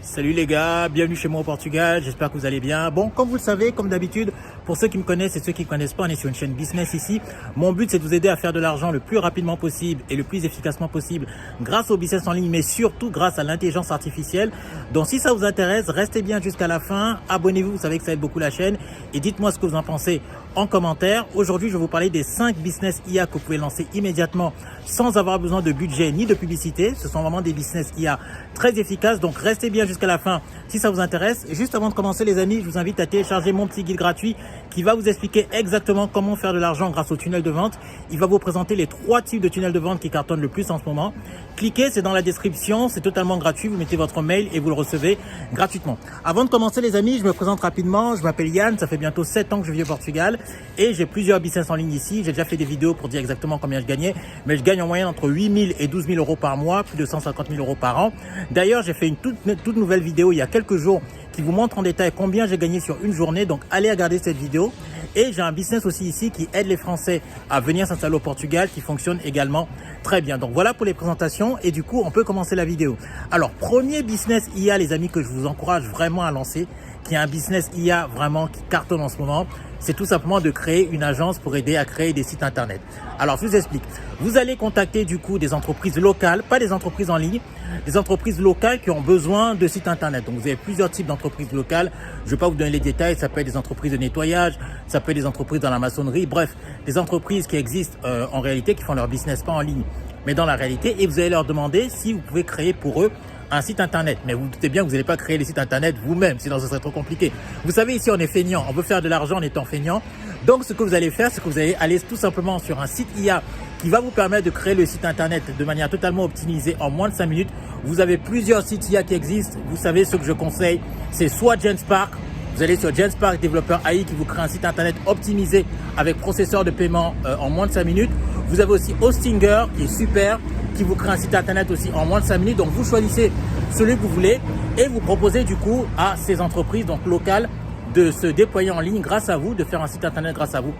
Salut les gars, bienvenue chez moi au Portugal, j'espère que vous allez bien. Bon, comme vous le savez, comme d'habitude, pour ceux qui me connaissent et ceux qui ne connaissent pas, on est sur une chaîne business ici. Mon but, c'est de vous aider à faire de l'argent le plus rapidement possible et le plus efficacement possible grâce au business en ligne, mais surtout grâce à l'intelligence artificielle. Donc si ça vous intéresse, restez bien jusqu'à la fin, abonnez-vous, vous savez que ça aide beaucoup la chaîne et dites-moi ce que vous en pensez en commentaire. Aujourd'hui, je vais vous parler des 5 business IA que vous pouvez lancer immédiatement sans avoir besoin de budget ni de publicité. Ce sont vraiment des business IA très efficaces, donc restez bien jusqu'à la fin si ça vous intéresse. Et juste avant de commencer les amis, je vous invite à télécharger mon petit guide gratuit qui va vous expliquer exactement comment faire de l'argent grâce au tunnel de vente. Il va vous présenter les 3 types de tunnels de vente qui cartonnent le plus en ce moment. Cliquez, c'est dans la description, c'est totalement gratuit, vous mettez votre mail et vous le recevez gratuitement. Avant de commencer les amis, je me présente rapidement, je m'appelle Yann, ça fait bientôt 7 ans que je vis au Portugal et j'ai plusieurs business en ligne ici. J'ai déjà fait des vidéos pour dire exactement combien je gagnais, mais je gagne en moyenne entre 8 000 et 12 000 euros par mois, plus de 150 000 euros par an. D'ailleurs, j'ai fait une toute nouvelle vidéo il y a quelques jours qui vous montre en détail combien j'ai gagné sur une journée, donc allez regarder cette vidéo. Et j'ai un business aussi ici qui aide les Français à venir s'installer au Portugal, qui fonctionne également très bien. Donc voilà pour les présentations et du coup, on peut commencer la vidéo. Alors, premier business IA, les amis, que je vous encourage vraiment à lancer, qui est un business IA vraiment qui cartonne en ce moment, c'est tout simplement de créer une agence pour aider à créer des sites internet. Alors, je vous explique. Vous allez contacter du coup des entreprises locales, pas des entreprises en ligne, des entreprises locales qui ont besoin de sites internet. Donc, vous avez plusieurs types d'entreprises locales. Je ne vais pas vous donner les détails. Ça peut être des entreprises de nettoyage, ça peut être des entreprises dans la maçonnerie. Bref, des entreprises qui existent en réalité, qui font leur business pas en ligne, mais dans la réalité. Et vous allez leur demander si vous pouvez créer pour eux un site internet. Mais vous vous doutez bien que vous n'allez pas créer les sites internet vous-même, sinon ce serait trop compliqué. Vous savez, ici on est feignant, on veut faire de l'argent en étant feignant. Donc ce que vous allez faire, c'est que vous allez aller tout simplement sur un site IA qui va vous permettre de créer le site internet de manière totalement optimisée en moins de 5 minutes. Vous avez plusieurs sites IA qui existent. Vous savez, ce que je conseille, c'est soit Genspark. Vous allez sur Genspark Développeur AI qui vous crée un site internet optimisé avec processeur de paiement en moins de 5 minutes. Vous avez aussi Hostinger qui est super, qui vous crée un site internet aussi en moins de 5 minutes. Donc vous choisissez celui que vous voulez et vous proposez du coup à ces entreprises donc locales de se déployer en ligne grâce à vous, de faire un site internet grâce à vous.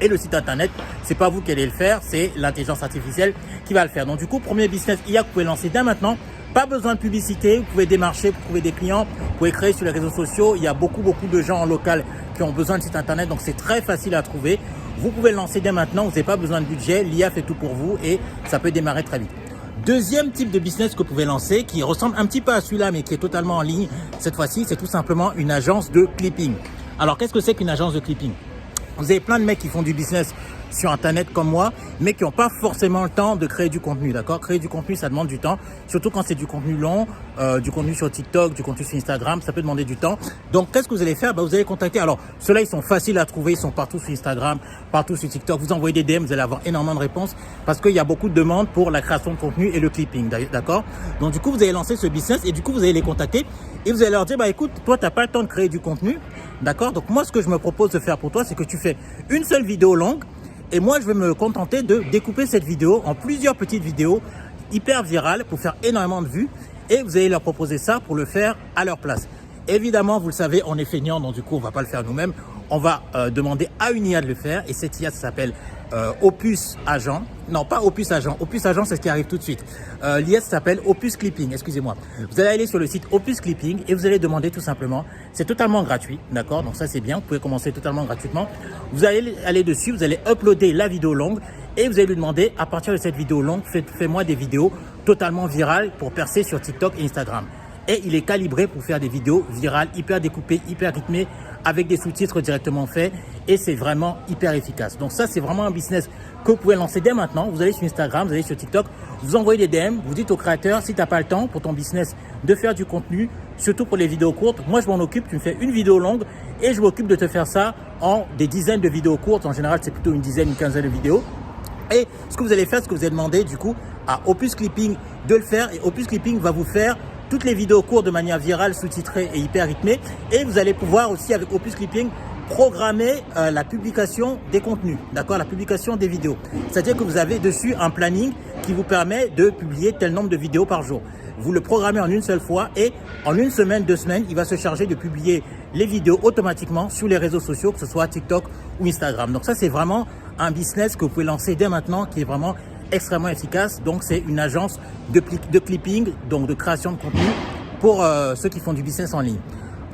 Et le site internet, c'est pas vous qui allez le faire, c'est l'intelligence artificielle qui va le faire. Donc du coup, premier business IA que vous pouvez lancer dès maintenant. Pas besoin de publicité, vous pouvez démarcher pour trouver des clients, vous pouvez créer sur les réseaux sociaux. Il y a beaucoup de gens en local qui ont besoin de site internet, donc c'est très facile à trouver. Vous pouvez le lancer dès maintenant, vous n'avez pas besoin de budget, l'IA fait tout pour vous et ça peut démarrer très vite. Deuxième type de business que vous pouvez lancer, qui ressemble un petit peu à celui-là, mais qui est totalement en ligne, cette fois-ci, c'est tout simplement une agence de clipping. Alors, qu'est-ce que c'est qu'une agence de clipping? Vous avez plein de mecs qui font du business sur Internet comme moi, mais qui n'ont pas forcément le temps de créer du contenu, d'accord? Créer du contenu, ça demande du temps, surtout quand c'est du contenu long, du contenu sur TikTok, du contenu sur Instagram, ça peut demander du temps. Donc, qu'est-ce que vous allez faire? Vous allez contacter. Alors, ceux-là, ils sont faciles à trouver, ils sont partout sur Instagram, partout sur TikTok. Vous envoyez des DM, vous allez avoir énormément de réponses parce qu'il y a beaucoup de demandes pour la création de contenu et le clipping, d'accord? Donc, du coup, vous allez lancer ce business et du coup, vous allez les contacter et vous allez leur dire, écoute, toi, tu n'as pas le temps de créer du contenu, d'accord? Donc, moi, ce que je me propose de faire pour toi, c'est que tu fais une seule vidéo longue. Et moi, je vais me contenter de découper cette vidéo en plusieurs petites vidéos hyper virales pour faire énormément de vues. Et vous allez leur proposer ça pour le faire à leur place. Évidemment, vous le savez, on est feignant, donc du coup, on va pas le faire nous-mêmes. On va demander à une IA de le faire. Et cette IA, ça s'appelle Opus Agent. Non, pas Opus Agent. Opus Agent, c'est ce qui arrive tout de suite. L'IA s'appelle Opus Clipping, excusez-moi. Vous allez aller sur le site Opus Clipping et vous allez demander tout simplement, c'est totalement gratuit, d'accord? Donc ça, c'est bien, vous pouvez commencer totalement gratuitement. Vous allez aller dessus, vous allez uploader la vidéo longue et vous allez lui demander, à partir de cette vidéo longue, fais-moi des vidéos totalement virales pour percer sur TikTok et Instagram. Et il est calibré pour faire des vidéos virales, hyper découpées, hyper rythmées, avec des sous-titres directement faits et c'est vraiment hyper efficace. Donc ça, c'est vraiment un business que vous pouvez lancer dès maintenant. Vous allez sur Instagram, vous allez sur TikTok, vous envoyez des DM, vous dites au créateur, si tu n'as pas le temps pour ton business de faire du contenu, surtout pour les vidéos courtes, moi je m'en occupe, tu me fais une vidéo longue et je m'occupe de te faire ça en des dizaines de vidéos courtes. En général, c'est plutôt une dizaine, une quinzaine de vidéos. Et ce que vous allez faire, c'est que vous allez demander du coup à Opus Clipping de le faire et Opus Clipping va vous faire toutes les vidéos courtes de manière virale, sous-titrée et hyper rythmée. Et vous allez pouvoir aussi avec Opus Clipping programmer la publication des contenus, d'accord, la publication des vidéos. C'est-à-dire que vous avez dessus un planning qui vous permet de publier tel nombre de vidéos par jour. Vous le programmez en une seule fois et en une semaine, 2 semaines, il va se charger de publier les vidéos automatiquement sur les réseaux sociaux, que ce soit TikTok ou Instagram. Donc ça, c'est vraiment un business que vous pouvez lancer dès maintenant qui est vraiment extrêmement efficace. Donc, c'est une agence de clipping, donc de création de contenu pour ceux qui font du business en ligne.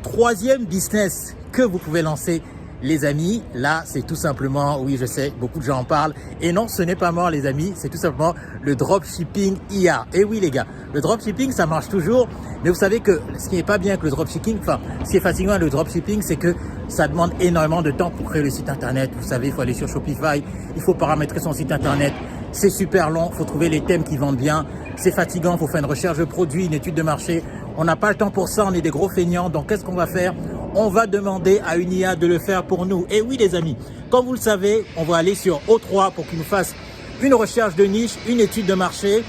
Troisième business que vous pouvez lancer, les amis, là, c'est tout simplement, oui, je sais, beaucoup de gens en parlent. Et non, ce n'est pas mort, les amis, c'est tout simplement le dropshipping IA. Et oui, les gars, le dropshipping, ça marche toujours. Mais vous savez que ce qui n'est pas bien avec le dropshipping, enfin, ce qui est fatigant avec le dropshipping, c'est que ça demande énormément de temps pour créer le site internet. Vous savez, il faut aller sur Shopify, il faut paramétrer son site internet. C'est super long, il faut trouver les thèmes qui vendent bien. C'est fatigant, il faut faire une recherche de produits, une étude de marché. On n'a pas le temps pour ça, on est des gros feignants. Donc, qu'est-ce qu'on va faire? On va demander à une IA de le faire pour nous. Et oui, les amis, comme vous le savez, on va aller sur O3 pour qu'il nous fasse une recherche de niche, une étude de marché,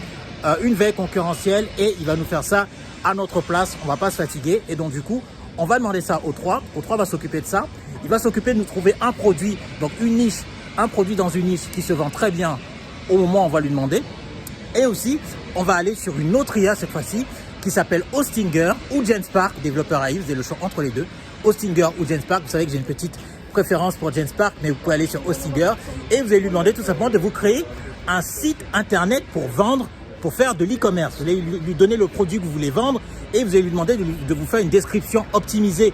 une veille concurrentielle, et il va nous faire ça à notre place. On ne va pas se fatiguer. Et donc, du coup, on va demander ça au O3. O3 va s'occuper de ça. Il va s'occuper de nous trouver un produit, donc une niche, un produit dans une niche qui se vend très bien au moment où on va lui demander. Et aussi, on va aller sur une autre IA cette fois-ci qui s'appelle Hostinger ou Genspark, développeur AI, vous avez le choix entre les deux. Hostinger ou Genspark, vous savez que j'ai une petite préférence pour Genspark, mais vous pouvez aller sur Hostinger et vous allez lui demander tout simplement de vous créer un site internet pour vendre, pour faire de l'e-commerce. Vous allez lui donner le produit que vous voulez vendre et vous allez lui demander de vous faire une description optimisée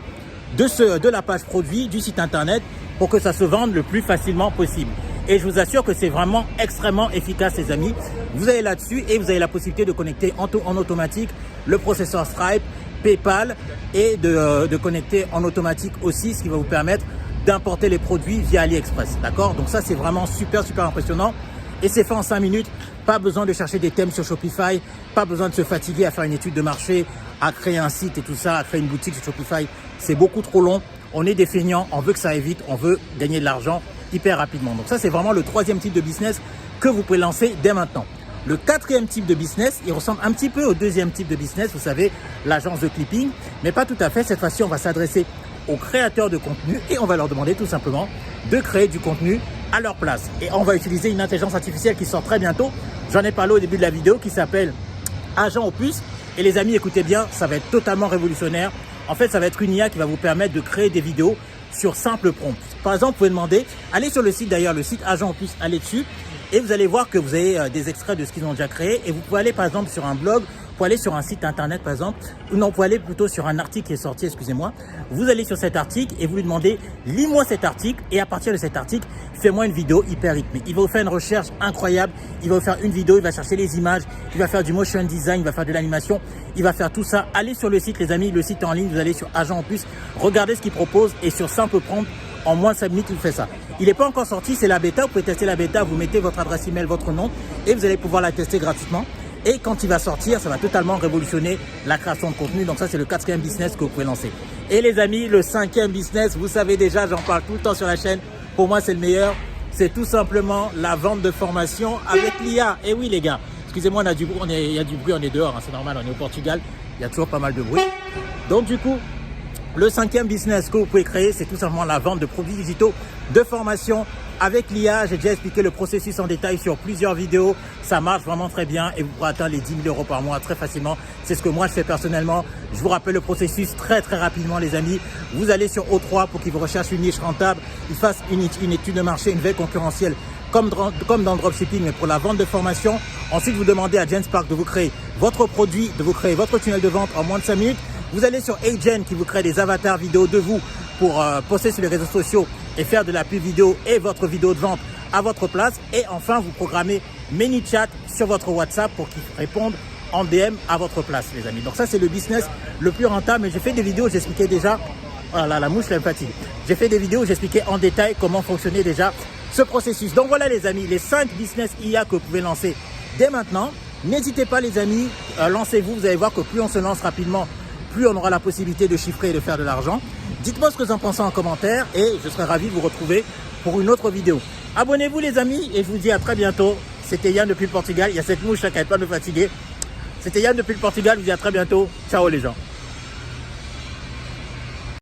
de la page produit du site internet pour que ça se vende le plus facilement possible. Et je vous assure que c'est vraiment extrêmement efficace, les amis. Vous allez là-dessus et vous avez la possibilité de connecter en automatique le processeur Stripe, PayPal et de connecter en automatique aussi, ce qui va vous permettre d'importer les produits via AliExpress. D'accord? Donc ça, c'est vraiment super, super impressionnant. Et c'est fait en 5 minutes. Pas besoin de chercher des thèmes sur Shopify. Pas besoin de se fatiguer à faire une étude de marché, à créer un site et tout ça, à créer une boutique sur Shopify. C'est beaucoup trop long. On est des feignants. On veut que ça aille vite. On veut gagner de l'argent hyper rapidement. Donc ça, c'est vraiment le troisième type de business que vous pouvez lancer dès maintenant. Le quatrième type de business, il ressemble un petit peu au deuxième type de business, vous savez, l'agence de clipping, mais pas tout à fait. Cette fois-ci, on va s'adresser aux créateurs de contenu et on va leur demander tout simplement de créer du contenu à leur place. Et on va utiliser une intelligence artificielle qui sort très bientôt. J'en ai parlé au début de la vidéo, qui s'appelle Agent Opus. Et les amis, écoutez bien, ça va être totalement révolutionnaire. En fait, ça va être une IA qui va vous permettre de créer des vidéos sur simple prompt. Par exemple, vous pouvez demander, allez sur le site d'ailleurs, le site Agent Opus, allez dessus et vous allez voir que vous avez des extraits de ce qu'ils ont déjà créé et vous pouvez aller par exemple sur un blog, vous pouvez aller sur un site internet par exemple, ou non, vous pouvez aller plutôt sur un article qui est sorti, excusez-moi. Vous allez sur cet article et vous lui demandez, lis-moi cet article et à partir de cet article, fais-moi une vidéo hyper rythmée. Il va vous faire une recherche incroyable, il va vous faire une vidéo, il va chercher les images, il va faire du motion design, il va faire de l'animation, il va faire tout ça. Allez sur le site les amis, le site est en ligne, vous allez sur Agent Opus, regardez ce qu'il propose et sur simple prompt, en moins de 5 minutes, il vous fait ça. Il n'est pas encore sorti, c'est la bêta. Vous pouvez tester la bêta, vous mettez votre adresse email, votre nom et vous allez pouvoir la tester gratuitement. Et quand il va sortir, ça va totalement révolutionner la création de contenu. Donc ça, c'est le quatrième business que vous pouvez lancer. Et les amis, le cinquième business, vous savez déjà, j'en parle tout le temps sur la chaîne. Pour moi, c'est le meilleur. C'est tout simplement la vente de formation avec l'IA. Et oui, les gars, excusez-moi, il y a du bruit, on est dehors, hein, c'est normal, on est au Portugal. Il y a toujours pas mal de bruit. Donc du coup, le cinquième business que vous pouvez créer, c'est tout simplement la vente de produits digitaux de formation avec l'IA. J'ai déjà expliqué le processus en détail sur plusieurs vidéos. Ça marche vraiment très bien et vous pourrez atteindre les 10 000 € par mois très facilement. C'est ce que moi je fais personnellement. Je vous rappelle le processus très rapidement, les amis. Vous allez sur O3 pour qu'il vous recherche une niche rentable. Il fasse une étude de marché, une veille concurrentielle comme dans le dropshipping, mais pour la vente de formation. Ensuite, vous demandez à Genspark de vous créer votre produit, de vous créer votre tunnel de vente en moins de 5 minutes. Vous allez sur Agent qui vous crée des avatars vidéo de vous pour poster sur les réseaux sociaux et faire de la pub vidéo et votre vidéo de vente à votre place. Et enfin, vous programmez ManyChat sur votre WhatsApp pour qu'ils répondent en DM à votre place, les amis. Donc ça, c'est le business le plus rentable. Mais j'ai fait des vidéos, j'expliquais déjà, oh là, la mouche, elle me fatigue. J'ai fait des vidéos où j'expliquais en détail comment fonctionnait déjà ce processus. Donc voilà, les amis, les 5 business IA que vous pouvez lancer dès maintenant. N'hésitez pas, les amis, lancez-vous. Vous allez voir que plus on se lance rapidement, plus on aura la possibilité de chiffrer et de faire de l'argent. Dites-moi ce que vous en pensez en commentaire et je serai ravi de vous retrouver pour une autre vidéo. Abonnez-vous, les amis, et je vous dis à très bientôt. C'était Yann depuis le Portugal. Il y a cette mouche qui n'arrête pas de me fatiguer. C'était Yann depuis le Portugal. Je vous dis à très bientôt. Ciao, les gens.